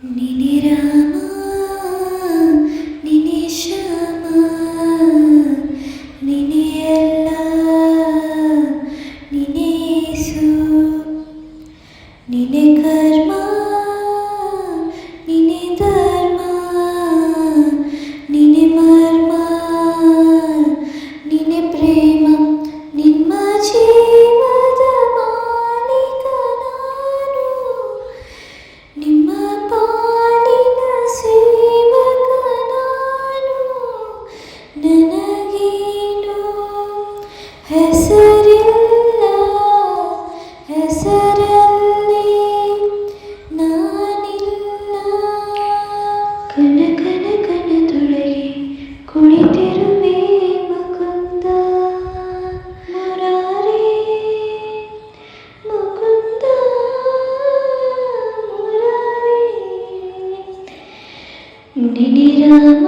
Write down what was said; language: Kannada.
ನಿನೆ ರಾಮ ನಿನೆ ಶ್ಯಾಮ ನಿನೆ ಎಲ್ಲ ನಿನೆ ಯೇಸು ನಿನೆ ಕರ್ಮ ನಿನೆ ಧರ್ಮ ನಿನೆ ಮರ್ಮ ನಿನೆ ಪ್ರೇಮ ನಿಮ್ಮ ಜೀವದ ಮಾಲೀಕ ನಾನು ನಿಮ್ಮ ಪಾಲಿನ ಸೇವಕ ನಾನು ನನಗೇನು ಹೆಸರಿಲ್ಲ ಹೆಸರಲ್ಲಿ ನಾನಿಲ್ಲ ಕನ ಕನ ಕನದೊಳಗೆ ಕುಳಿತಿರುವೆ ಮುಕುಂದ ಮುರಾರಿ ಮುಕುಂದ ಮುರಾರಿ ನಿನೆ ರಾಮ